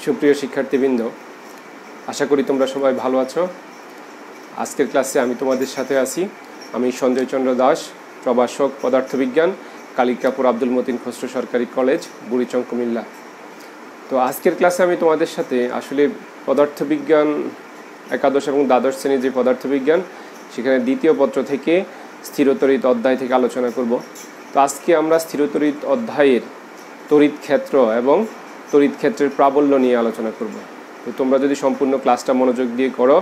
সুপ্রিয় শিক্ষার্থীবৃন্দ, আশা করি তোমরা সবাই ভালো আছো। আজকের ক্লাসে আমি তোমাদের সাথে আছি। আমি সঞ্জয় চন্দ্র দাস, প্রভাষক পদার্থবিজ্ঞান, কালিকাপুর আব্দুল মতিন খসরু সরকারি কলেজ, বুড়িচং, কুমিল্লা। তো আজকের ক্লাসে আমি তোমাদের সাথে আসলে পদার্থবিজ্ঞান একাদশ এবং দ্বাদশ শ্রেণীর যে পদার্থবিজ্ঞান, সেখানে দ্বিতীয় পত্র থেকে স্থিরতড়িৎ অধ্যায় থেকে আলোচনা করব। তো আজকে আমরা স্থিরতড়িৎ অধ্যায়ের তড়িৎ ক্ষেত্র এবং তড়িৎ ক্ষেত্রের প্রাবল্য নিয়ে আলোচনা করব। তো তোমরা যদি সম্পূর্ণ ক্লাসটা মনোযোগ দিয়ে করো,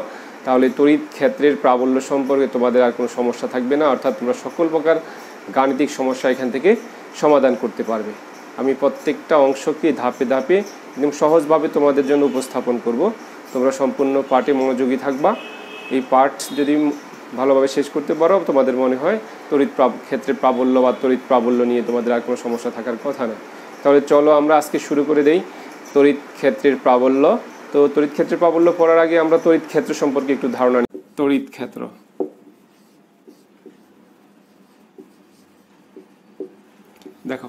তাহলে তড়িৎ ক্ষেত্রের প্রাবল্য সম্পর্কে তোমাদের আর কোনো সমস্যা থাকবে না, অর্থাৎ তোমরা সকল প্রকার গাণিতিক সমস্যা এখান থেকে সমাধান করতে পারবে। আমি প্রত্যেকটা অংশকে ধাপে ধাপে একদম সহজভাবে তোমাদের জন্য উপস্থাপন করব। তোমরা সম্পূর্ণ পাঠে মনোযোগী থাকবা। এই পাঠ যদি ভালোভাবে শেষ করতে পারো, তোমাদের মনে হয় তড়িৎ ক্ষেত্রের প্রাবল্য বা তড়িৎ প্রাবল্য নিয়ে তোমাদের আর কোনো সমস্যা থাকার কথা না। তাহলে চলো আমরা আজকে শুরু করে দেই তড়িৎ ক্ষেত্রের প্রাবল্য। তো তড়িৎ ক্ষেত্রের প্রাবল্য পড়ার আগে আমরা তড়িৎ ক্ষেত্র সম্পর্কে একটু ধারণা নিই। তড়িৎ ক্ষেত্র, দেখো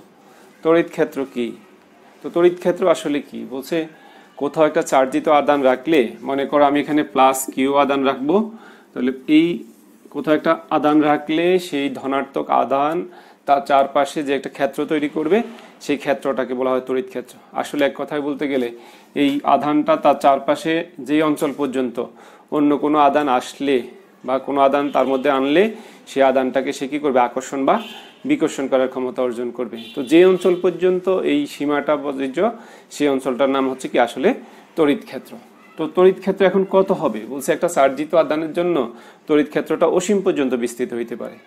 তড়িৎ ক্ষেত্র কি? তো তড়িৎ ক্ষেত্র আসলে কি বলছে, কোথাও একটা চার্জিত আধান রাখলে, মনে করো আমি এখানে প্লাস কিউ আধান রাখবো, তাহলে এই কোথাও একটা আধান রাখলে সেই ধনাত্মক আধান তার চারপাশে যে একটা ক্ষেত্র তৈরি করবে, সেই ক্ষেত্রটাকে বলা হয় তড়িৎ ক্ষেত্র। আসলে এক কথায় বলতে গেলে এই আধানটা তার চারপাশে যেই অঞ্চল পর্যন্ত অন্য কোনো আধান আসলে বা কোনো আধান তার মধ্যে আনলে সেই আধানটাকে সে কী করবে, আকর্ষণ বা বিকর্ষণ করার ক্ষমতা অর্জন করবে। তো যে অঞ্চল পর্যন্ত এই সীমাটা প্রযোজ্য, সেই অঞ্চলটার নাম হচ্ছে কি আসলে তড়িৎ ক্ষেত্র। তো তড়িৎ ক্ষেত্র এখন কত হবে বলছে, একটা চার্জিত আধানের জন্য তড়িৎ ক্ষেত্রটা অসীম পর্যন্ত বিস্তৃত হইতে পারে।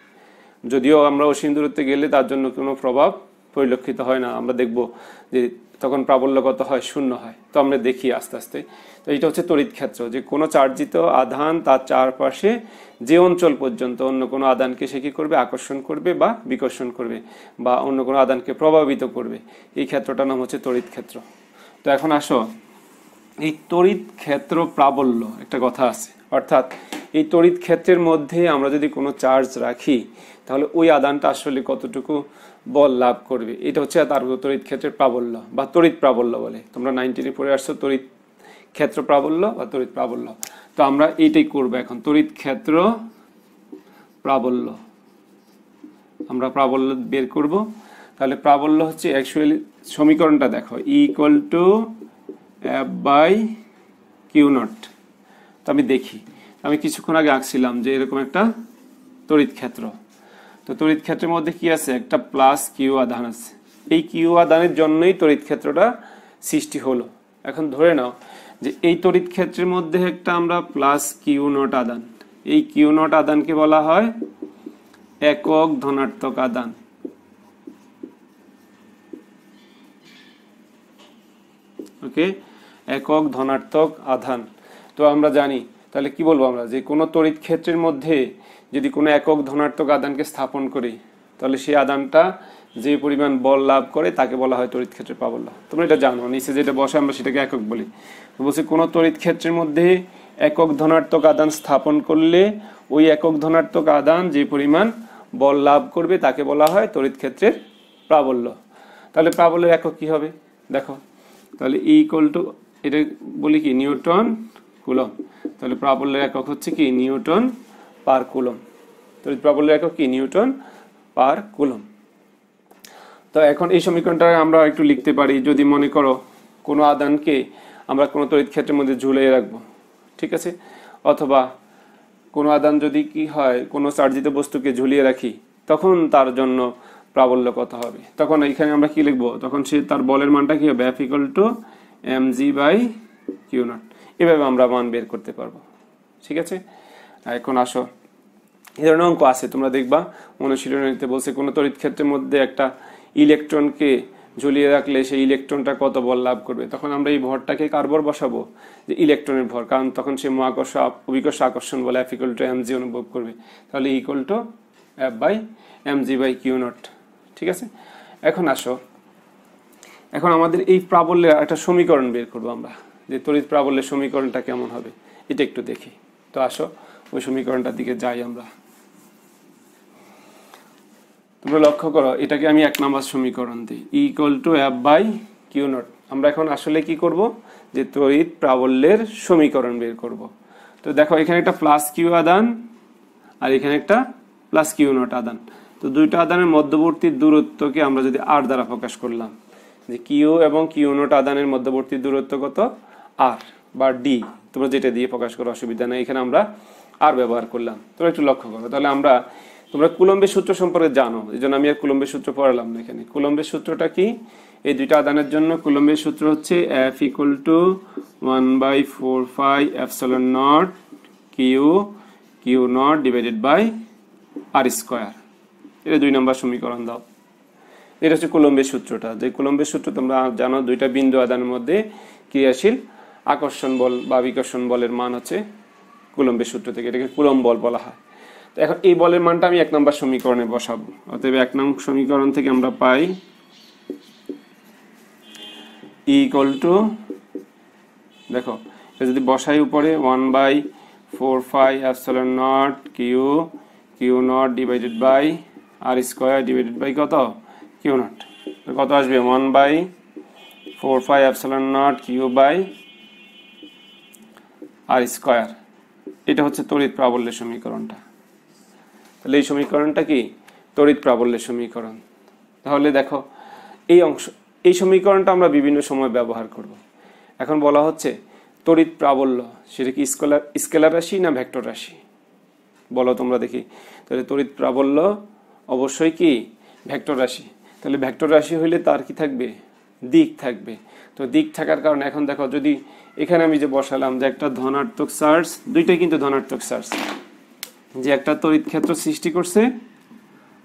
যদিও আমরা অসীম দূরত্বে গেলে তার জন্য কোনো প্রভাব পরিলক্ষিত হয় না, আমরা দেখব যে তখন প্রাবল্য কত হয়, শূন্য হয়। তো আমরা দেখি আস্তে আস্তে। তো এটা হচ্ছে তড়িৎ ক্ষেত্র, যে কোনো চার্জিত আধান তার চারপাশে যে অঞ্চল পর্যন্ত অন্য কোনো আধানকে সে কী করবে, আকর্ষণ করবে বা বিকর্ষণ করবে, বা অন্য কোনো আধানকে প্রভাবিত করবে, এই ক্ষেত্রটার নাম হচ্ছে তড়িৎ ক্ষেত্র। তো এখন আসো, এই তড়িৎ ক্ষেত্র প্রাবল্য একটা কথা আছে, অর্থাৎ এই তড়িৎ ক্ষেত্রের মধ্যে আমরা যদি কোনো চার্জ রাখি, তাহলে ওই আধানটা আসলে কতটুকু বল লাভ করবে, এটা হচ্ছে তার তড়িৎ ক্ষেত্রের প্রাবল্য বা তড়িৎ প্রাবল্য বলে। তোমরা 19-এ পড়ে আসছো তড়িৎ ক্ষেত্র প্রাবল্য বা তড়িৎ প্রাবল্য। তো আমরা এইটাই করবো এখন, তড়িৎ ক্ষেত্র প্রাবল্য। আমরা প্রাবল্য বের করব। তাহলে প্রাবল্য হচ্ছে অ্যাকচুয়ালি সমীকরণটা দেখো, E = F/Q0। তো আমি দেখি, আমি কিছুক্ষণ আগে আঁকছিলাম যে এরকম একটা তড়িৎ ক্ষেত্র। তো তড়িৎ ক্ষেত্রের মধ্যে কি আছে, একটা প্লাস কিউ আধান আছে। এই কিউ আধানের জন্যই তড়িৎ ক্ষেত্রটা সৃষ্টি হলো। এখন ধরে নাও যে এই তড়িৎ ক্ষেত্রের মধ্যে একটা আমরা প্লাস কিউ0 আধান, এই কিউ0 আধানকে বলা হয় একক ধনাত্মক আধান। ওকে, একক ধনাত্মক আধান। তো আমরা জানি, তাহলে কি বলবো আমরা, যে কোনো তড়িৎ ক্ষেত্রের মধ্যে যদি কোনো একক ধনাত্মক আধানকে স্থাপন করি, তাহলে সেই আধানটা যে পরিমাণ বল লাভ করে তাকে বলা হয় তড়িৎ ক্ষেত্রের প্রাবল্য। তোমরা এটা জানো, নিচে যেটা বসে আমরা সেটাকে একক বলি। তো বলছে কোনো তড়িৎ ক্ষেত্রের মধ্যে একক ধনাত্মক আধান স্থাপন করলে ওই একক ধনাত্মক আধান যে পরিমাণ বল লাভ করবে তাকে বলা হয় তড়িৎ ক্ষেত্রের প্রাবল্য। তাহলে প্রাবল্যের একক কি হবে দেখো, তাহলে E = এটা বলি কি, নিউটন কুলম। তাহলে প্রাবল্যের একক হচ্ছে কি, নিউটন পার কুলম। তড়িৎ প্রাবল্যের একক কি, নিউটন পার কুলম। তো এখন এই সমীকরণটা আমরা একটু লিখতে পারি, যদি মনে করো কোনো আধানকে আমরা কোনো তড়িৎ ক্ষেত্রের মধ্যে ঝুলিয়ে রাখবো, ঠিক আছে, অথবা কোনো আধান যদি কি হয়, কোনো চার্জিত বস্তুকে ঝুলিয়ে রাখি, তখন তার জন্য প্রাবল্য কত হবে। তখন এখানে আমরা কি লিখবো, তখন সে তার বলের মানটা কি হবে, F = mg/Q0। এভাবে আমরা মান বের করতে পারবো, ঠিক আছে। এখন আসো, এই ধরনের অঙ্ক আছে, তোমরা দেখবা অনুশীলনীতে বলছে কোনো তড়িৎ ক্ষেত্রের মধ্যে একটা ইলেকট্রনকে ঝুলিয়ে রাখলে সেই ইলেকট্রনটা কত বল লাভ করবে। তখন আমরা এই ভরটাকে কার ভর বসাবো, যে ইলেকট্রনের ভর, কারণ তখন সে মহাকর্ষ অভিকর্ষ আকর্ষণ বলে F = mg অনুভব করবে। তাহলে E = F/mg/Q0, ঠিক আছে। এখন আসো, এখন আমাদের এই প্রাবল্যের একটা সমীকরণ বের করবো আমরা, যে তড়িৎ প্রাবল্যের সমীকরণটা কেমন হবে এটা একটু দেখি। তো আসো ওই সমীকরণটার দিকে যাই আমরা। তোমরা লক্ষ্য করো, এটাকে আমি 1 নম্বর সমীকরণ দিই, E = F/Q0। আমরা এখন আসলে কি করব, যে তড়িৎ প্রাবল্যের সমীকরণ বের করব। তো দেখো এখানে একটা প্লাস কিউ আদান আর এখানে একটা প্লাস কিউ নট আদান। তো দুইটা আদানের মধ্যবর্তী দূরত্বকে আমরা যদি আর দ্বারা প্রকাশ করলাম, যে কিউ এবং কিউ নট আদানের মধ্যবর্তী দূরত্ব কত, আর বা ডি, তোমরা যেটা দিয়ে প্রকাশ করো অসুবিধা নেই, এখানে আমরা আর ব্যবহার করলাম। তোমরা একটু লক্ষ্য করো, তাহলে তোমরা কুলম্বের সূত্র সম্পর্কে জানো, এই জন্য আমি আর কুলম্বের সূত্র পড়ালাম না এখানে। কুলম্বের সূত্রটা কি, এই দুইটা আদানের জন্য কুলম্বের সূত্র হচ্ছে F = 1/4πε0 Q naught divided by r square. এটা 2 নম্বর সমীকরণ দাও। এটা হচ্ছে কুলম্বের সূত্রটা। যে কুলম্বের সূত্র তোমরা জানো, দুইটা বিন্দু আদানের মধ্যে ক্রিয়াশীল আকর্ষণ বল বা বিকর্ষণ বলের মান হচ্ছে কুলম্বের সূত্র থেকে, এটাকে কুলম্ব বল বলা হয়। তো এখন এই বলের মানটা আমি 1 নম্বর সমীকরণে বসাবো। অতএব 1 নং সমীকরণ থেকে আমরা পাই E = দেখো এটা যদি বসাই উপরে 1/4πε0 Q naught divided by r square divided by কত, কিউ নট। কত আসবে, 1/4πε0 কিউ বাই আর স্কোয়ার। এটা হচ্ছে তড়িৎ প্রাবল্যের সমীকরণটা। তাহলে এই সমীকরণটা কি, তড়িৎ প্রাবল্যের সমীকরণ। তাহলে দেখো এই সমীকরণটা আমরা বিভিন্ন সময় ব্যবহার করব। এখন বলা হচ্ছে তড়িৎ প্রাবল্য সেটা কি স্কেলার রাশি না ভেক্টর রাশি, বলো তোমরা দেখি। তাহলে তড়িৎ প্রাবল্য অবশ্যই কি ভেক্টর রাশি। তাহলে ভেক্টর রাশি হইলে তার কি থাকবে, দিক থাকবে। তো দিক থাকার কারণে এখন দেখো, যদি এখানে আমি যে বসালাম যে একটা ধনাত্মক চার্জ, দুইটাই কিন্তু ধনাত্মক চার্জ, যে একটা তড়িৎ ক্ষেত্র সৃষ্টি করছে,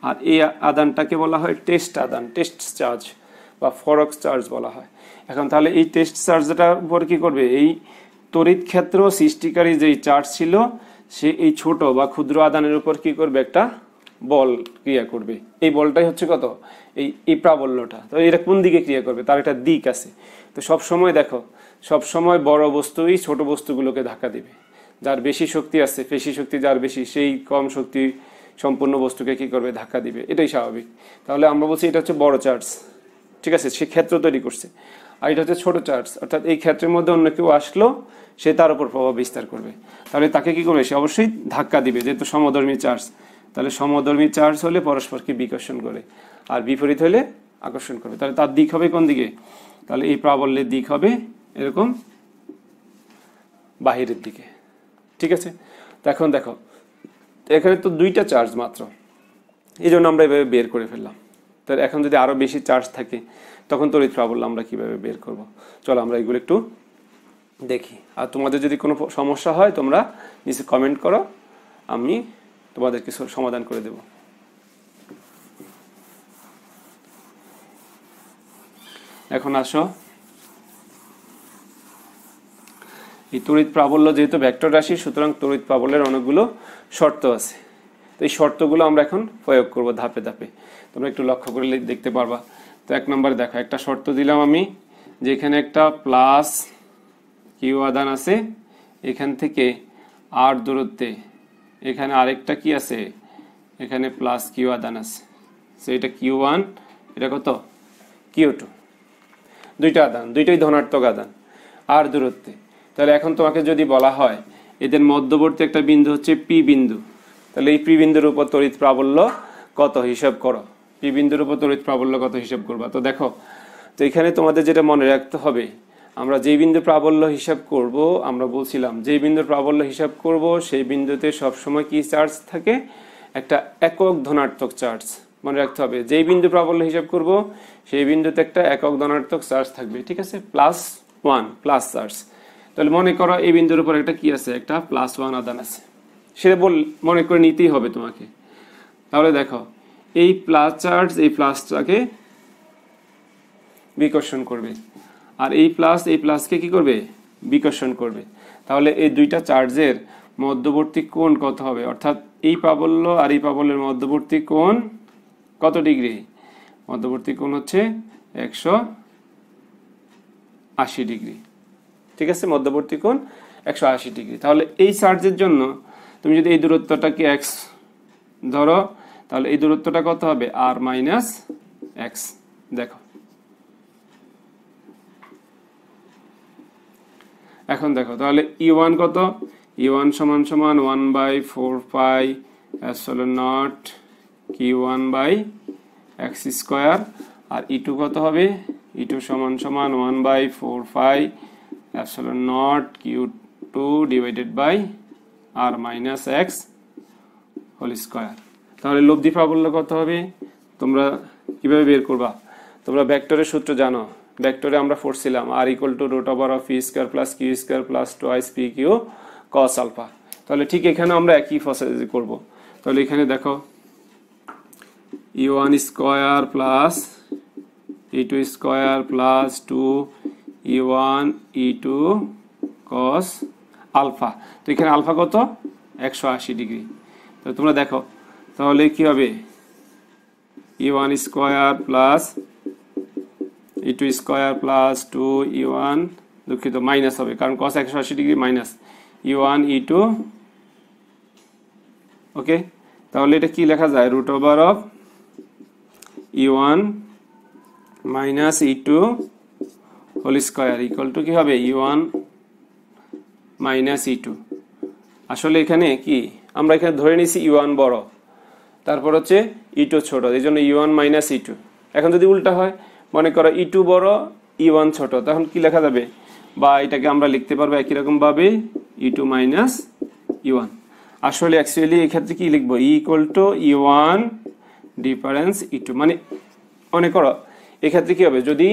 আর এই আদানটাকে বলা হয় টেস্ট আদান, টেস্ট চার্জ বা ফরক চার্জ বলা হয়। এখন তাহলে এই টেস্ট চার্জটার উপর কি করবে, এই তড়িৎ ক্ষেত্র সৃষ্টিকারী যেই চার্জ ছিল, সে এই ছোট বা ক্ষুদ্র আদানের উপর কি করবে, একটা বল ক্রিয়া করবে। এই বলটাই হচ্ছে কত, এই প্রাবল্যটা। তো এটা কোন দিকে ক্রিয়া করবে, তার একটা দিক আছে। তো সব সময় দেখো, সব সময় বড় বস্তুই ছোট বস্তুগুলোকে ধাক্কা দিবে। যার বেশি শক্তি আছে, পেশি শক্তি যার বেশি, সেই কম শক্তি সম্পূর্ণ বস্তুকে কি করবে, ধাক্কা দিবে। এটাই স্বাভাবিক। তাহলে আমরা বলছি এটা হচ্ছে বড় চার্জ, ঠিক আছে, সে ক্ষেত্র তৈরি করছে। আর এটা হচ্ছে ছোট চার্জ, অর্থাৎ এই ক্ষেত্রের মধ্যে অন্য কেউ আসলো, সে তার উপর প্রভাব বিস্তার করবে। তাহলে তাকে কি করবে, সে অবশ্যই ধাক্কা দিবে, যেহেতু সমধর্মী চার্জ। তাহলে সমধর্মী চার্জ হলে পরস্পরকে বিকর্ষণ করে, আর বিপরীত হলে আকর্ষণ করবে। তাহলে তার দিক হবে কোন দিকে, তাহলে এই প্রাবল্যের দিক হবে এরকম বাহিরের দিকে, ঠিক আছে। তো এখন দেখো, এখানে তো দুইটা চার্জ মাত্র, এই জন্য আমরা এভাবে বের করে ফেললাম। তাহলে এখন যদি আরো বেশি চার্জ থাকে, তখন তড়িৎ প্রাবল্য আমরা কিভাবে বের করব, চলো আমরা এগুলো একটু দেখি। আর তোমাদের যদি কোনো সমস্যা হয় তোমরা নিচে কমেন্ট করো, আমি তোমাদেরকে সমাধান করে দেব। এখন আসো, এই তড়িৎ প্রাবল্য যেহেতু ভেক্টর রাশি, সুতরাং তড়িৎ প্রাবল্যের অনেকগুলো শর্ত আছে। তো এই শর্তগুলো আমরা এখন প্রয়োগ করব ধাপে ধাপে, তোমরা একটু লক্ষ্য করলে দেখতে পারবা। তো 1 নম্বরে দেখো, একটা শর্ত দিলাম আমি, যে এখানে একটা প্লাস কিউ আদান আছে, এখান থেকে আর দূরত্বে এখানে আরেকটা কি আছে, এখানে প্লাস কিউ আদান আছে। এটা Q1, এটা কত Q2, দুইটা আদান, দুইটাই ধনাত্মক আদান আর দূরত্বে। তাহলে এখন তোমাকে যদি বলা হয় এদের মধ্যবর্তী একটা বিন্দু হচ্ছে পি বিন্দু, তাহলে এই পি বিন্দুর উপর তড়িৎ প্রাবল্য কত হিসাব করো, পি বিন্দুর উপর তড়িৎ প্রাবল্য কত হিসাব করবা। তো দেখো, তো এখানে তোমাদের যেটা মনে রাখতে হবে, আমরা যেই বিন্দু প্রাবল্য হিসাব করব, আমরা বলছিলাম যেই বিন্দুর প্রাবল্য হিসাব করব সেই বিন্দুতে সবসময় কি চার্জ থাকে, একটা একক ধনাত্মক চার্জ। মনে রাখতে হবে, যেই বিন্দু প্রাবল্য হিসাব করব সেই বিন্দুতে একটা একক ধনাত্মক চার্জ থাকবে, ঠিক আছে, +1 প্লাস চার্জ। তাহলে মনে করো এই বিন্দুর উপর একটা কি আছে, একটা +1 আদান আছে, সেটা মনে করে নিতেই হবে তোমাকে। তাহলে দেখো, এই প্লাস চার্জ এই প্লাসটাকে বিকর্ষণ করবে, আর এই প্লাসকে কি করবে, বিকর্ষণ করবে। তাহলে এই দুইটা চার্জের মধ্যবর্তী কোণ কত হবে, অর্থাৎ এই প্রাবল্য আর এই প্রাবল্যের মধ্যবর্তী কোণ কত ডিগ্রি, মধ্যবর্তী কোণ হচ্ছে 180 ডিগ্রি, ঠিক আছে, মধ্যবর্তী কোণ 180 ডিগ্রি। তাহলে এই চার্জের জন্য তুমি যদি এই দূরত্বটাকে x ধরো, তাহলে এই দূরত্বটা কত হবে, r - x। দেখো এখন দেখো তাহলে E1 কত, E1 সমান সমান 1/4 pi epsilon not Q1 by x square, আর E2 কত হবে, E2 সমান সমান 1/4 pi epsilon not Q2 divided by r minus x whole square. তাহলে লব্ধি প্রাবল্য কত হবে, তোমরা কিভাবে বের করবা, তোমরা ভেক্টরের সূত্র জানো, ভেক্টরে আমরা পড়ছিলাম r equal to root over of p square plus q square plus twice pq cos alpha. তাহলে ঠিক এখানে আমরা একই প্রসেস করব। তাহলে এখানে দেখো e1 square plus e2 square plus 2e1 e2 cos alpha. তো এখানে আলফা কত, 180 ডিগ্রি। তো তোমরা দেখো তাহলে কি হবে, e1 square plus e2 square plus 2e1, দুঃখিত মাইনাস হবে কারণ cos 180 degree minus e1 e2, ওকে। তাহলে এটা কি লেখা যায়, root over of e1 minus e2 whole square equal to কি হবে, e1 মাইনাস e2। আসলে এখানে কি আমরা এখানে ধরে নিয়েছি e1 বড়, তারপর হচ্ছে e2 ছোট, এই জন্য e1 মাইনাস e2। এখন যদি উল্টা হয়, মনে করো e2 বড় e1 ছোট, তখন কি লেখা যাবে, বা এটাকে আমরা লিখতে পারবো একই রকম ভাবে e2 মাইনাস e1। আসলে অ্যাকচুয়ালি এই ক্ষেত্রে কি লিখবো, e equal to e1 difference e2। মানে মনে করো এক্ষেত্রে কি হবে, যদি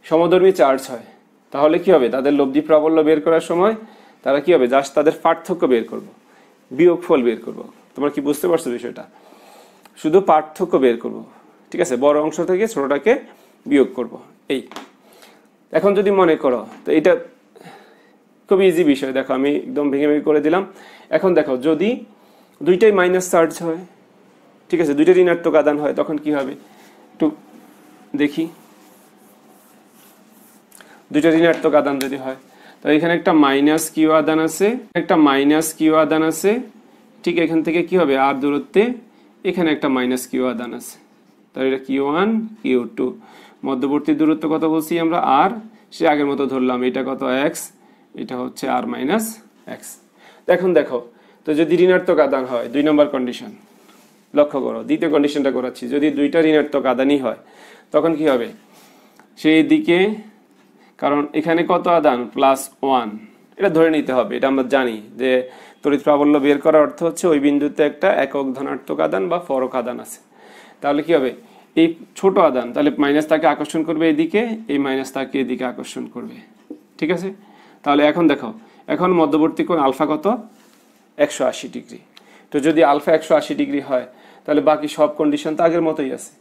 সমধর্মী চার্জ হয় তাহলে কি হবে, তাদের লব্ধি প্রাবল্য বের করার সময় তারা কি হবে, জাস্ট তাদের পার্থক্য বের করব, বিয়োগফল বের করব। তোমরা কি বুঝতে পারছো বিষয়টা, শুধু পার্থক্য বের করব, ঠিক আছে, বড় অংশ থেকে ছোটটাকে বিয়োগ করব এই। এখন যদি মনে করো, তো এটা খুব ইজি বিষয়, দেখো আমি একদম ভেঙে ভেঙে করে দিলাম। এখন দেখো যদি দুইটাই মাইনাস চার্জ হয়, ঠিক আছে, দুইটা ঋণাত্মক আধান হয়, তখন কি হবে একটু দেখি। দুইটা ঋণাত্মক আধান যদি হয়, তো এখানে একটা মাইনাস কিউ আধান আছে, একটা মাইনাস কিউ আধান আছে, ঠিক এখান থেকে কি হবে, আর দূরত্বে এখানে একটা মাইনাস কিউ আধান আছে। তাহলে এটা Q1 Q2, মধ্যবর্তী দূরত্ব কত বলছি আমরা, আর সে আগের মতো ধরলাম, এটা কত x, এটা হচ্ছে r মাইনাস x। এখন দেখো, তো যদি ঋণাত্মক আধান হয়, 2 নম্বর কন্ডিশন লক্ষ্য করো, দ্বিতীয় কন্ডিশনটা করাচ্ছি, যদি দুইটা ঋণাত্মক আধানই হয় তখন কি হবে, সেই দিকে, কারণ এখানে কত আধান, +1, এটা ধরে নিতে হবে, এটা আমরা জানি যে তড়িৎ প্রাবল্য বের করার অর্থ হচ্ছে ওই বিন্দুতে একটা একক ধনাত্মক আধান বা ফরক আধান আছে। তাহলে কি হবে, এই ছোট আধান তাহলে মাইনাস তাকে আকর্ষণ করবে এদিকে, এই মাইনাস তাকে এদিকে আকর্ষণ করবে, ঠিক আছে। তাহলে এখন দেখো, এখন মধ্যবর্তী কোণ আলফা কত, 180 ডিগ্রি। তো যদি আলফা 180 ডিগ্রি হয়, তাহলে বাকি সব কন্ডিশন তো আগের মতোই আছে,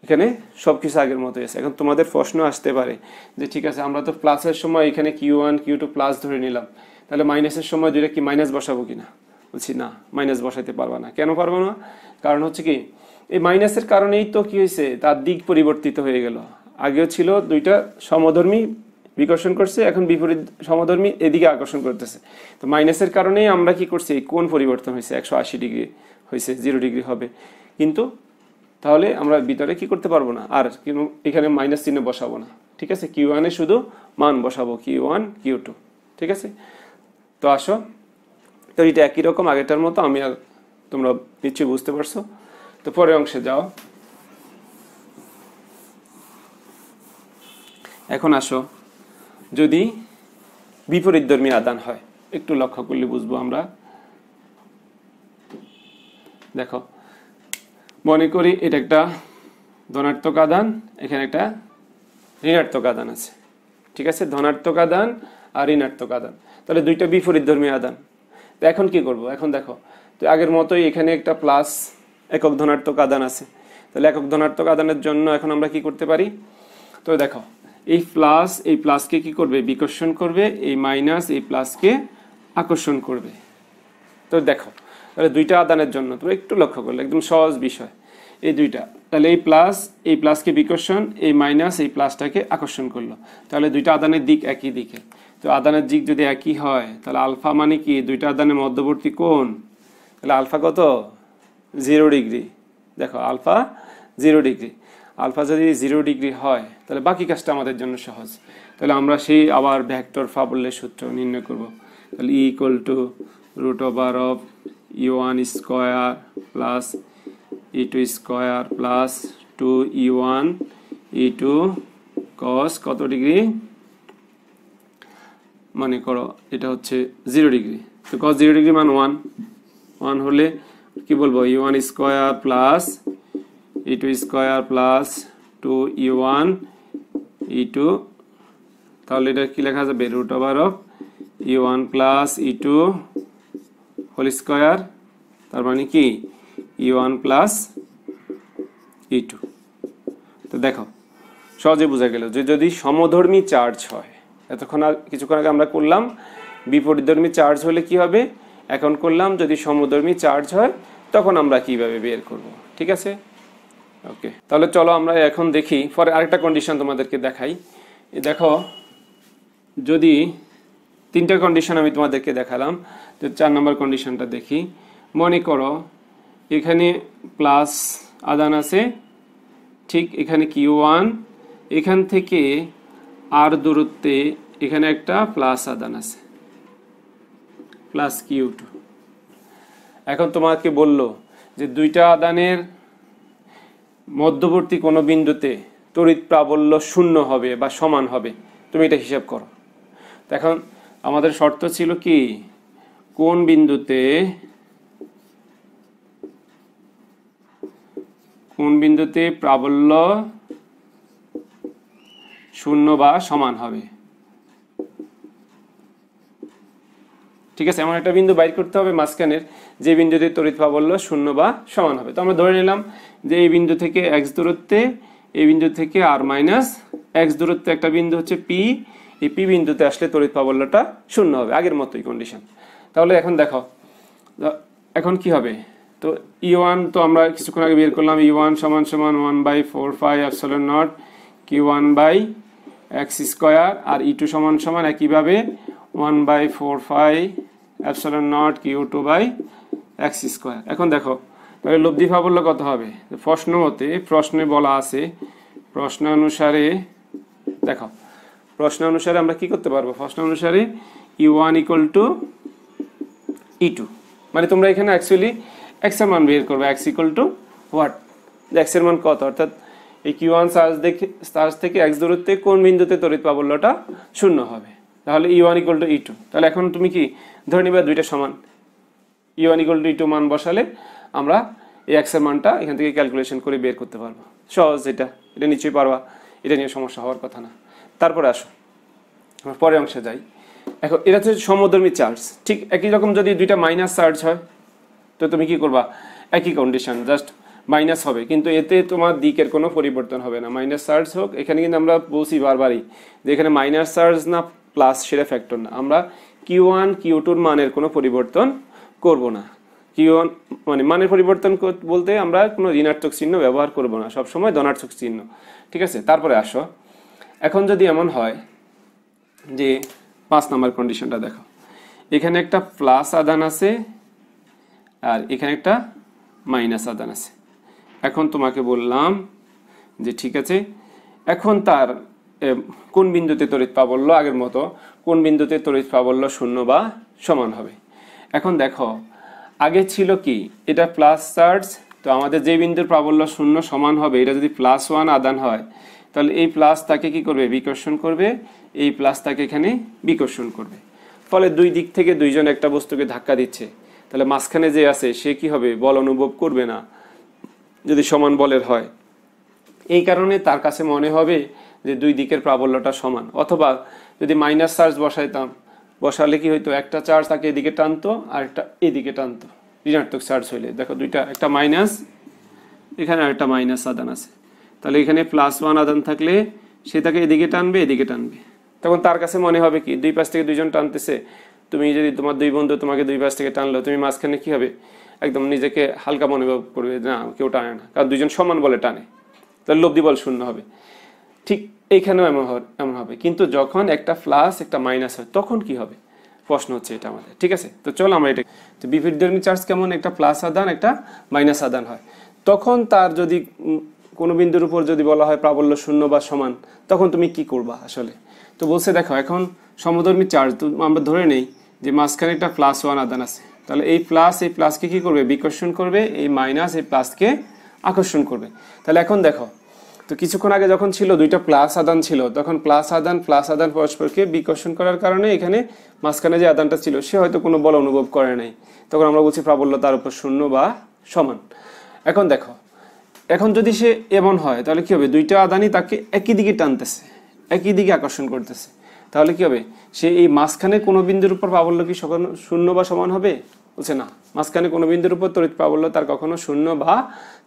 এখানে সবকিছু আগের মতোই আছে। এখন তোমাদের প্রশ্ন আসতে পারে যে ঠিক আছে, আমরা তো প্লাসের সময় এখানে Q1 Q2 প্লাস ধরে নিলাম, তাহলে মাইনাসের সময় দুইটা কি মাইনাস বসাবো কিনা, বলছি না, মাইনাস বসাইতে পারবা না। কেন পারবো না, কারণ হচ্ছে কি, এই মাইনাসের কারণেই তো কি হয়েছে, তার দিক পরিবর্তিত হয়ে গেল। আগেও ছিল দুইটা সমধর্মী বিকর্ষণ করছে, এখন বিপরীত সমধর্মী এদিকে আকর্ষণ করতেছে। তো মাইনাসের কারণেই আমরা কি করছি, কোণ পরিবর্তন হয়েছে, 180 ডিগ্রি হয়েছে, 0 ডিগ্রি হবে। কিন্তু তাহলে আমরা ভিতরে কি করতে পারবো না, আর এখানে মাইনাস চিহ্ন বসাবো না, ঠিক আছে, Q1 এ শুধু মান বসাবো, Q1 Q2, ঠিক আছে। তো আসো, তো এটা একই রকম আগেরটার মতো, আমি আর তোমরা নিশ্চয়ই বুঝতে পারছো। তো পরের অংশে যাও। এখন আসো, যদি বিপরীতধর্মী আধান হয়, একটু লক্ষ্য করলে বুঝবো আমরা। দেখো, মনে করি এটা একটা ধনাত্মক আধান, এখানে একটা ঋণাত্মক আধান আছে, ঠিক আছে, ধনাত্মক আধান আর ঋণাত্মক আধান, তাহলে দুইটা বিপরীতধর্মী আধান। তো এখন কি করব, এখন দেখো, তো আগের মতোই এখানে একটা প্লাস একক ধনাত্মক আধান আছে, তাহলে একক ধনাত্মক আধানের জন্য এখন আমরা কি করতে পারি, তো দেখো এই প্লাসকে কি করবে, বিকর্ষণ করবে, এই মাইনাস এই প্লাসকে আকর্ষণ করবে। তো দেখো, তাহলে দুইটা আধানের জন্য তোমরা একটু লক্ষ্য করলে একদম সহজ বিষয়, এই দুইটা, তাহলে এই প্লাসকে বিকর্ষণ, এই মাইনাস এই প্লাসটাকে আকর্ষণ করলো, তাহলে দুইটা আধানের দিক একই দিকে। তো আধানের দিক যদি একই হয়, তাহলে আলফা মানে কি, দুইটা আধানের মধ্যবর্তী কোণ, তাহলে আলফা কত, 0 ডিগ্রি। দেখো আলফা 0 ডিগ্রি, আলফা যদি 0 ডিগ্রি হয়, তাহলে বাকি কাজটা আমাদের জন্য সহজ। তাহলে আমরা সেই আবার ভেক্টর প্রাবল্যের সূত্র নির্ণয় করব। তাহলে E = √(u1 square plus e2 square plus 2e1 e2 cos কত ডিগ্রি, মনে করো এটা হচ্ছে 0 ডিগ্রি। তো cos 0 ডিগ্রি মান 1 হলে কি বলবো, e1 square plus e2 square plus 2e1 e2, তাহলে এটা কি লেখা যাবে, √(u1 plus e2 whole square, তার মানে কি e1 প্লাস e2। তো দেখো সহজে বোঝা গেল যে যদি সমধর্মী চার্জ হয়, এতক্ষণ কিছুক্ষণ আগে আমরা করলাম বিপরীতধর্মী চার্জ হলে কি হবে, এখন করলাম যদি সমধর্মী চার্জ হয় তখন আমরা কিভাবে বের করব। ঠিক আছে, ওকে। তাহলে চলো আমরা এখন দেখি, পরে আরেকটা কন্ডিশন তোমাদেরকে দেখাই। দেখো যদি তিনটা কন্ডিশন আমি তোমাদেরকে দেখালাম, তো 4 নম্বর কন্ডিশনটা দেখি। মনে করো এখানে প্লাস আদান আছে, ঠিক এখানে Q1, এখান থেকে আর দূরত্বে এখানে একটা প্লাস আদান আছে প্লাস Q2। এখন তোমাকে বলল যে দুইটা আদানের মধ্যবর্তী কোনো বিন্দুতে তড়িৎ প্রাবল্য 0 হবে বা সমান হবে, তুমি এটা হিসাব করো। এখন আমাদের শর্ত ছিল কি, কোন বিন্দুতে প্রাবল্য 0 বা সমান হবে। ঠিক আছে, এমন একটা বিন্দু বাইর করতে হবে মাঝখানের, যে বিন্দুতে তড়িৎ প্রাবল্য 0 বা সমান হবে। তো আমরা ধরে নিলাম যে এই বিন্দু থেকে x দূরত্বে, এই বিন্দু থেকে r মাইনাস x দূরত্বে একটা বিন্দু হচ্ছে P, এই P বিন্দুতে আসলে তড়িৎ প্রাবল্যটা 0 হবে, আগের মতোই কন্ডিশন। তাহলে এখন দেখো এখন কি হবে, তো E1 তো আমরা কিছুক্ষণ আগে বের করলাম, E1 = 1/4πε0 Q1/x স্কয়ার, আর E2 = একইভাবে 1/4πε0 Q2/x স্কয়ার। এখন দেখো তাহলে লব্ধি প্রাবল্য কত হবে, প্রশ্ন মতে, প্রশ্নে বলা আছে, প্রশ্ন অনুসারে দেখো, প্রশ্ন অনুসারে আমরা কি করতে পারবো, প্রশ্ন অনুসারে E1 = E2, মানে তোমরা এখানে অ্যাকচুয়ালি x এর মান বের করবে, x what, x এর মান কত, অর্থাৎ এই Q1 চার্জ থেকে x দূরত্বে কোন বিন্দুতে তড়িৎ প্রাবল্যটা 0 হবে, তাহলে E1 = E2। তাহলে এখন তুমি কি ধরে নিবে দুইটা সমান, E1 = E2 মান বসালে আমরা এই x এর মানটা এখান থেকে ক্যালকুলেশন করে বের করতে পারবো। সহজ, এটা নিশ্চয়ই পারবা, এটা নিয়ে সমস্যা হওয়ার কথা না। তারপরে আসো আমরা পরের অংশে যাই। এখন এটা হচ্ছে সমধর্মী চার্জ, ঠিক একই রকম যদি দুইটা মাইনাস চার্জ হয় তো তুমি কি করবা, একই কন্ডিশন, জাস্ট মাইনাস হবে, কিন্তু এতে তোমার দিকের কোনো পরিবর্তন হবে না। মাইনাস চার্জ হোক, এখানে কিন্তু আমরা বলছি বারবারই যে এখানে মাইনাস চার্জ না প্লাস সেটা ফ্যাক্টর না, আমরা Q1 Q2 মানের কোনো পরিবর্তন করব না। Q1 মানে মানের পরিবর্তন বলতে আমরা কোনো ঋণাত্মক চিহ্ন ব্যবহার করব না, সবসময় ধনাত্মক চিহ্ন। ঠিক আছে, তারপরে আসো, এখন যদি এমন হয় যে 5 নম্বর কন্ডিশনটা দেখো, এখানে একটা প্লাস আদান আছে আর এখানে একটা মাইনাস আদান আছে। এখন তোমাকে বললাম যে ঠিক আছে, এখন তার কোন বিন্দুতে তড়িৎ প্রাবল্য, আগের মতো কোন বিন্দুতে তড়িৎ প্রাবল্য 0 বা সমান হবে। এখন দেখো আগে ছিল কি, এটা প্লাস চার্জ, তো আমাদের যে বিন্দুর প্রাবল্য 0 সমান হবে, এটা যদি +1 আদান হয় তাহলে এই প্লাস তাকে কি করবে, বিকর্ষণ করবে, এই প্লাস তাকে এখানে বিকর্ষণ করবে, ফলে দুই দিক থেকে দুইজন একটা বস্তুকে ধাক্কা দিচ্ছে, তাহলে মাঝখানে যে আছে সে কি হবে, বল অনুভব করবে না যদি সমান বলের হয়। এই কারণে তার কাছে মনে হবে যে দুই দিকের প্রাবল্যটা সমান। অথবা যদি মাইনাস চার্জ বসালে কি হইতো, একটা চার্জ তাকে এদিকে টানতো আর একটা এদিকে টানতো, ঋণাত্মক চার্জ হইলে। দেখো দুইটা, একটা মাইনাস, এখানে আরেকটা মাইনাস আদান আছে, তাহলে এখানে +1 আদান থাকলে সে তাকে এদিকে টানবে, এদিকে টানবে, তখন তার কাছে মনে হবে কি, দুই পাশ থেকে দুইজন টানতেছে, তুমি যদি তোমার দুই বন্ধু তোমাকে দুই পাশ থেকে টানলো, তুমি মাঝখানে কি হবে, একদম নিজেকে হালকা অনুভব করবে, না কেউ টানে না, কারণ দুইজন সমান বলে টানে, তাহলে লব্ধি বল 0 হবে। ঠিক এইখানেও এমন হবে, কিন্তু যখন একটা প্লাস একটা মাইনাস হয় তখন কি হবে, প্রশ্ন হচ্ছে এটা আমাদের। ঠিক আছে, তো চলো আমরা এটা, তো বিপরীতধর্মী চার্জ কেমন, একটা প্লাস আদান একটা মাইনাস আদান হয়, তখন তার যদি কোনো বিন্দুর উপর যদি বলা হয় প্রাবল্য 0 বা সমান, তখন তুমি কি করবা আসলে, তো বলছে দেখো এখন সমধর্মী চার্জ তো আমরা ধরে নেই যে মাঝখানে একটা +1 আধান আছে, তাহলে এই প্লাসকে কি করবে, বিকর্ষণ করবে, এই মাইনাস এই প্লাসকে আকর্ষণ করবে। তাহলে এখন দেখো তো কিছুক্ষণ আগে যখন ছিল দুইটা প্লাস আদান ছিল, তখন প্লাস আদান পরস্পরকে বিকর্ষণ করার কারণে এখানে মাঝখানে যে আদানটা ছিল সে হয়তো কোনো বল অনুভব করে নাই, তখন আমরা বলছি প্রাবল্য তার উপর শূন্য বা সমান। এখন দেখো এখন যদি সে এমন হয় তাহলে কি হবে, দুইটা আদানই তাকে একই দিকে টানতেছে, একই দিকে আকর্ষণ করতেছে, তাহলে কি হবে, সে এই মাঝখানে কোনো বিন্দুর উপর প্রাবল্য কি শূন্য বা সমান হবে, বলছে না, মাঝখানে কোনো বিন্দুর উপর তড়িৎ প্রাবল্য তার কখনো শূন্য বা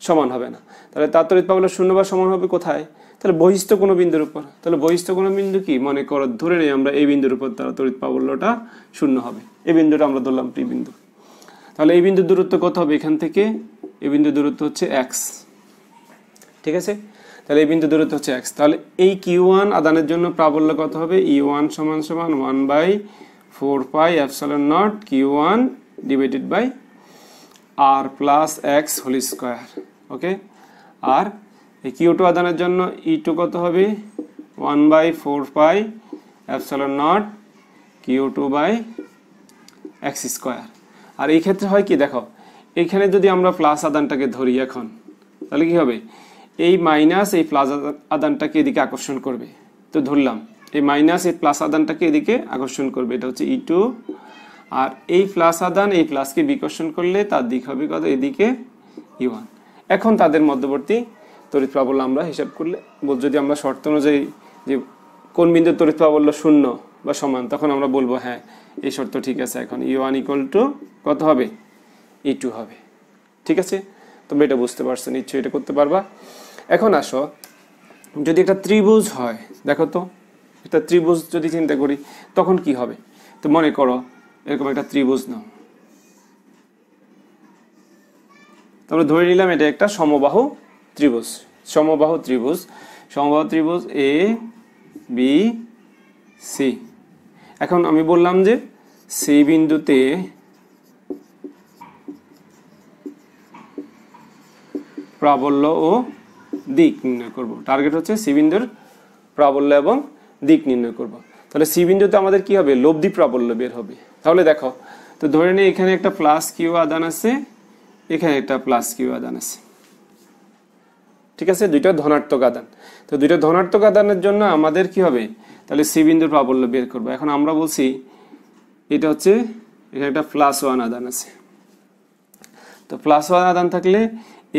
সমান হবে না। তাহলে তার তড়িৎ প্রাবল্য শূন্য বা সমান হবে কোথায়, তাহলে বহিস্থ কোনো বিন্দুর উপর। তাহলে বহিস্থ কোনো বিন্দু কি, মনে করো ধরে নেই আমরা এই বিন্দুর উপর তার তড়িৎ প্রাবল্যটা শূন্য হবে, এই বিন্দুটা আমরা ধরলাম প্রি বিন্দু। তাহলে এই বিন্দুর দূরত্ব কত হবে, এখান থেকে এই বিন্দুর দূরত্ব হচ্ছে x, ঠিক আছে। তাহলে এই বিন্দু দূরত্ব হচ্ছে x, তাহলে এই q1 আদানের জন্য প্রাবল্য কত হবে, E1 সমান সমান 1/4πε0 q1 divided by r plus x whole square. Okay, আর এই q2 আদানের জন্য E2 কত হবে, 1/4πε0 q2 বাই x স্কয়ার। আর এই ক্ষেত্রে হয় কি দেখো, এখানে যদি আমরা প্লাস আদানটাকে ধরি এখন, তাহলে কি হবে, এই মাইনাস এই প্লাস আদানটাকে এদিকে আকর্ষণ করবে, তো ধরলাম এই মাইনাস এই প্লাস আদানটাকে এদিকে আকর্ষণ করবে, এটা হচ্ছে E2, আর এই প্লাস আদান এই প্লাসকে বিকর্ষণ করলে তার দিক হবে কত, এদিকে E1। এখন তাদের মধ্যবর্তী তড়িৎ প্রাবল্য আমরা হিসাব করলে, যদি আমরা শর্ত অনুযায়ী যে কোন বিন্দুর তড়িৎ প্রাবল্য শূন্য বা সমান, তখন আমরা বলবো হ্যাঁ এই শর্ত ঠিক আছে, এখন E1 = কত হবে, E2 হবে। ঠিক আছে, তোমরা এটা বুঝতে পারছো, নিশ্চয়ই এটা করতে পারবা। এখন আসো, যদি একটা ত্রিভুজ হয়, দেখো তো একটা ত্রিভুজ যদি চিন্তা করি তখন কি হবে, তো মনে করো এরকম একটা ত্রিভুজ নাও, আমরা ধরে নিলাম এটা একটা সমবাহু ত্রিভুজ, সমবাহু ত্রিভুজ এ বি সি। এখন আমি বললাম যে সি বিন্দুতে প্রাবল্য ও দিক নির্ণয় করব, টার্গেট হচ্ছে সি বিন্দুর প্রাবল্য এবং দিক নির্ণয় করব। তাহলে সি বিন্দুতে আমাদের কি হবে, লব্ধি প্রাবল্য বের হবে। তাহলে দেখো তো ধরে নিই এখানে একটা প্লাস কিউ আদান আছে, এখানে একটা প্লাস কিউ আদান আছে, ঠিক আছে, দুইটা ধনাত্মক আদান। তো দুইটা ধনাত্মক আদানের জন্য আমাদের কি হবে, তাহলে সি বিন্দুর প্রাবল্য বের করব। এখন আমরা বলছি এটা হচ্ছে এখানে একটা +1 আদান আছে, তো +1 আদান থাকলে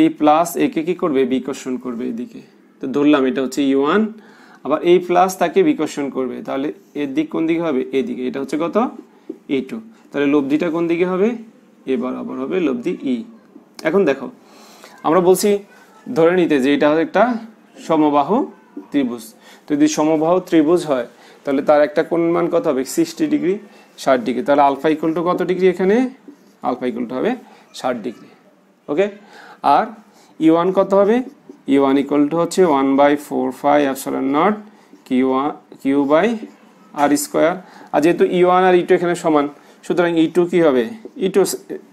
এই প্লাস একে কি করবে, বিকর্ষণ করবে এদিকে, তো ধরলাম এটা হচ্ছে E1, আবার এই প্লাস তাকে বিকর্ষণ করবে, তাহলে এর দিক কোন দিকে হবে, এদিকে, এটা হচ্ছে কত, E2। তাহলে লব্ধিটা কোন দিকে হবে, এ বরাবর হবে লব্ধি E। এখন দেখো আমরা বলছি ধরে নিতে যে এটা একটা সমবাহু ত্রিভুজ, তো যদি সমবাহু ত্রিভুজ হয় তাহলে তার একটা কোণ মান কত হবে, 60 ডিগ্রি 60 ডিগ্রি, তাহলে আলফা ইকুয়াল টু কত ডিগ্রি, এখানে আলফা ইকুয়াল টু হবে 60 ডিগ্রি। ওকে, আর E1 কত হবে, E1 = হচ্ছে 1/4πε0 q বাই r স্কয়ার। আর যেহেতু E1 আর E2 এখানে সমান, সুতরাং E2 কি হবে, E2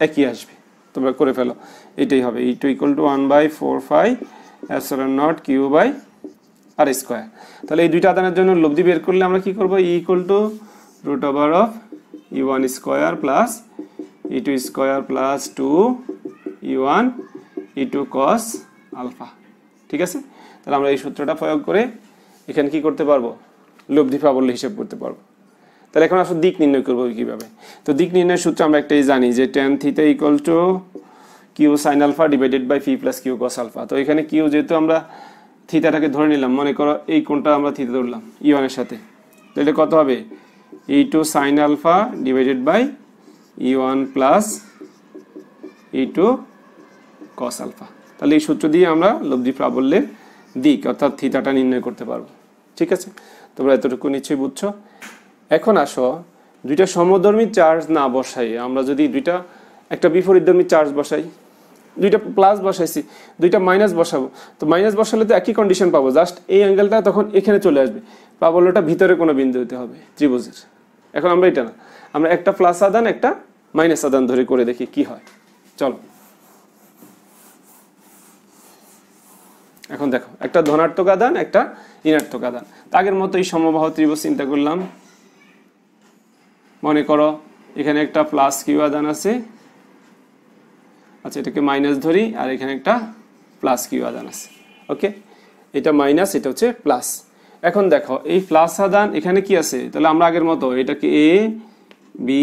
একই আসবে, তোমরা করে ফেলো, এটাই হবে E2 = 1/4πε0 q by r square. তাহলে এই দুইটা আদানের জন্য লব্ধি বের করলে আমরা কি করব, E = √E1 square plus E2 square plus 2 E1 E2 cos alpha. ঠিক আছে, তাহলে আমরা এই সূত্রটা প্রয়োগ করে এখানে কি করতে পারবো, লব্ধি প্রাবল্য হিসাব করতে পারবো। তাহলে এখন আসলে দিক নির্ণয় করবো কিভাবে, তো দিক নির্ণয়ের সূত্র আমরা একটাই জানি যে tan θ = q sin alpha divided by phi plus q cos alpha. তো এখানে q যেহেতু আমরা থিটাটাকে ধরে নিলাম, মনে করো এই কোণটা আমরা থিটা ধরলাম E1 এর সাথে, তাহলে কত হবে, E2 sin alpha divided by E1 plus E2 cos alpha. তাহলে এই সূত্র দিয়ে আমরা লব্ধি প্রাবল্যের দিক অর্থাৎ থিটাটা নির্ণয় করতে পারবো। ঠিক আছে, তোমরা এতটুকু নিশ্চয়ই বুঝছো। এখন আসো, দুইটা সমধর্মী চার্জ না বসাই আমরা যদি দুইটা, একটা বিপরীতধর্মী চার্জ বসাই, দুইটা প্লাস বসাইছি, দুইটা মাইনাস বসাবো, তো মাইনাস বসালে তো একই কন্ডিশন পাবো, জাস্ট এই অ্যাঙ্গেলটা তখন এখানে চলে আসবে, প্রাবল্যটা ভিতরে কোনো বিন্দু হতে হবে ত্রিভুজের। এখন আমরা এটা না, আমরা একটা প্লাস আদান একটা মাইনাস আদান ধরে করে দেখি কি হয়। চলো, এখন দেখো একটা ধনাত্মক আদান একটা ঋণাত্মক আদান। আগের মতো এই সমবাহু ত্রিভুজ চিন্তা করলাম। মনে করো এখানে একটা প্লাস কিউ আদান আছে, আচ্ছা এটাকে মাইনাস ধরি, আর এখানে একটা প্লাস কিউ আদান আছে। ওকে, এটা মাইনাস, এটা হচ্ছে প্লাস। এখন দেখো এই প্লাস আদান এখানে কি আছে, তাহলে আমরা আগের মতো এটাকে এ বি,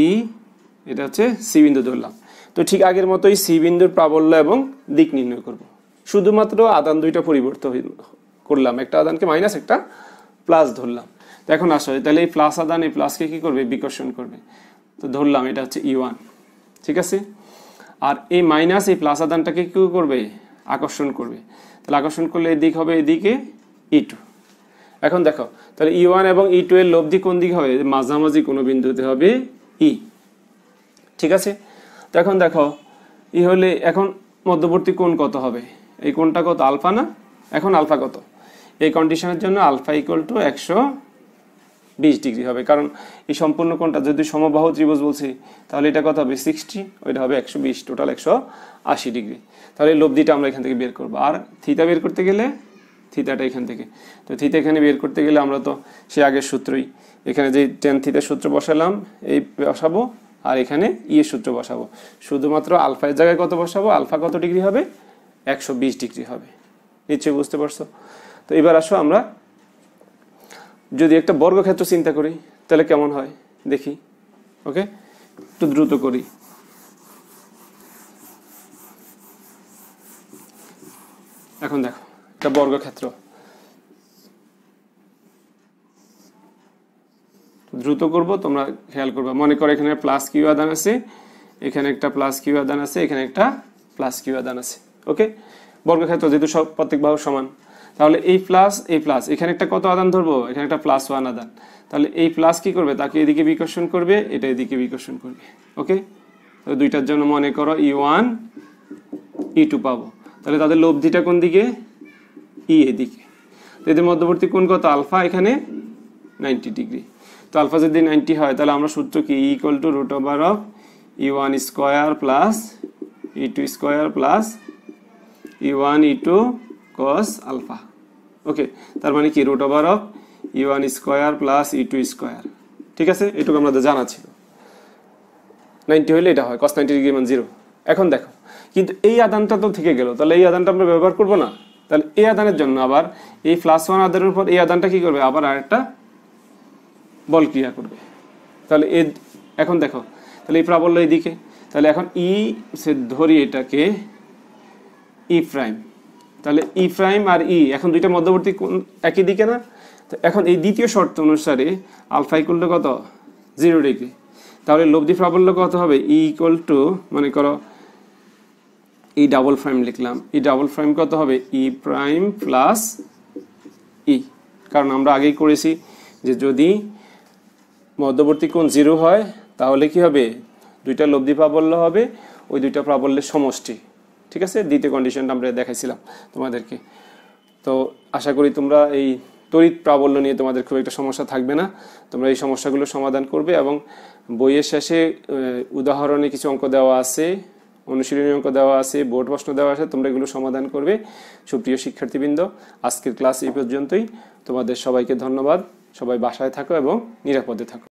এটা হচ্ছে সি বিন্দু ধরলাম। তো ঠিক আগের মতোই সি বিন্দুর প্রাবল্য এবং দিক নির্ণয় করব। শুধুমাত্র আদান দুইটা পরিবর্তন করলাম, একটা আদানকে মাইনাস একটা প্লাস ধরলাম। তো এখন আসো, তাহলে এই প্লাস আদান এই প্লাসকে কি করবে, বিকর্ষণ করবে। তো ধরলাম এটা হচ্ছে E1, ঠিক আছে। আর এই মাইনাস এই প্লাস আদানটাকে কি করবে, আকর্ষণ করবে। তাহলে আকর্ষণ করলে এই দিক হবে এদিকে E2। এখন দেখো তাহলে E1 এবং E2 এর লব্ধি কোন দিকে হবে, মাঝামাঝি কোনো বিন্দুতে হবে E, ঠিক আছে। তো এখন দেখো ই হলে এখন মধ্যবর্তী কোণ কত হবে, এই কোণটা কত, আলফা না। এখন আলফা কত, এই কন্ডিশনের জন্য আলফা ইকুয়াল টু 120 ডিগ্রি হবে, কারণ এই সম্পূর্ণ কোণটা যদি সমবাহু ত্রিভুজ বলছি তাহলে এটা কত হবে 60, ওইটা হবে 120, টোটাল 180 ডিগ্রি। তাহলে এই লব্ধিটা আমরা এখান থেকে বের করবো। আর থিতা বের করতে গেলে থিতাটা এখান থেকে, তো থিতা এখানে বের করতে গেলে আমরা তো সে আগের সূত্রই, এখানে যে টেন থিতার সূত্র বসালাম এই বসাবো, আর এখানে ই এর সূত্র বসাবো। শুধুমাত্র আলফা এর জায়গায় কত বসাবো, আলফা কত ডিগ্রি হবে, 120 ডিগ্রি হবে। নিশ্চয়ই বুঝতে পারছো। তো এবার আসো আমরা যদি একটা বর্গক্ষেত্র চিন্তা করি তাহলে কেমন হয় দেখি। ওকে, একটু দ্রুত করি। এখন দেখো একটা বর্গক্ষেত্র, দ্রুত করব, তোমরা খেয়াল করবে। মনে করো এখানে প্লাস কিউ আদান আছে, এখানে একটা প্লাস কিউ আদান আছে, এখানে একটা প্লাস কিউ আদান আছে। ওকে, বর্গক্ষেত্র যেহেতু সব প্রত্যেক বাহু সমান, তাহলে এই প্লাস এখানে একটা কত আদান ধরবো, এখানে একটা +1 আদান। তাহলে এই প্লাস কি করবে, তাকে এদিকে বিকর্ষণ করবে, এটা এদিকে বিকর্ষণ করবে। ওকে, তো দুইটার জন্য মনে করো E1 E2 পাবো। তাহলে তাদের লব্ধিটা কোন দিকে, ই এদিকে। তো এদের মধ্যবর্তী কোণ কত, আলফা এখানে 90 ডিগ্রি। তো আলফা যদি 90 হয় তাহলে আমরা সূত্র কি, equal to √of E1 square plus E2 square plus E1 E2 cos alpha. Okay, তার মানে কি √of E1 square plus E2 square. ঠিক আছে, এটুকু আমাদের জানা ছিল। 90 হলে এটা হয় cos 90 ডিগ্রি মান 0। এখন দেখো কিন্তু এই আদানটা তো থেকে গেল, তাহলে এই আদানটা আমরা ব্যবহার করব না। তাহলে এই আদানের জন্য আবার এই +1 আদানের উপর এই আদানটা কি করবে, আবার আরেকটা বল ক্রিয়া করবে। তাহলে এখন দেখো তাহলে এই প্রাবল্য এইদিকে, তাহলে এখন ই সে ধরি এটাকে ই প্রাইম, তাহলে ই প্রাইম আর ই এখন দুইটা মধ্যবর্তী একই দিকে না। তো এখন এই দ্বিতীয় শর্ত অনুসারে আলফা ইকুয়াল টু কত, 0 ডিগ্রি। তাহলে লব্ধি প্রাবল্য কত হবে, ই ইকুয়াল টু মনে করো ই ডাবল প্রাইম লিখলাম, ই ডাবল প্রাইম কত হবে, ই প্রাইম প্লাস ই। কারণ আমরা আগেই করেছি যে যদি মধ্যবর্তী কোণ 0 হয় তাহলে কি হবে, দুইটা লব্ধি প্রাবল্য হবে, ওই দুইটা প্রাবল্যের সমষ্টি। ঠিক আছে, দ্বিতীয় কন্ডিশনটা আমরা দেখাইছিলাম তোমাদেরকে। তো আশা করি তোমরা এই তড়িৎ প্রাবল্য নিয়ে তোমাদের খুব একটা সমস্যা থাকবে না, তোমরা এই সমস্যাগুলো সমাধান করবে। এবং বইয়ের শেষে উদাহরণে কিছু অঙ্ক দেওয়া আছে, অনুশীলনী অঙ্ক দেওয়া আছে, বোর্ড প্রশ্ন দেওয়া আছে, তোমরা এগুলো সমাধান করবে। সুপ্রিয় শিক্ষার্থীবৃন্দ, আজকের ক্লাস এই পর্যন্তই। তোমাদের সবাইকে ধন্যবাদ। সবাই বাসায় থাকো এবং নিরাপদে থাকো।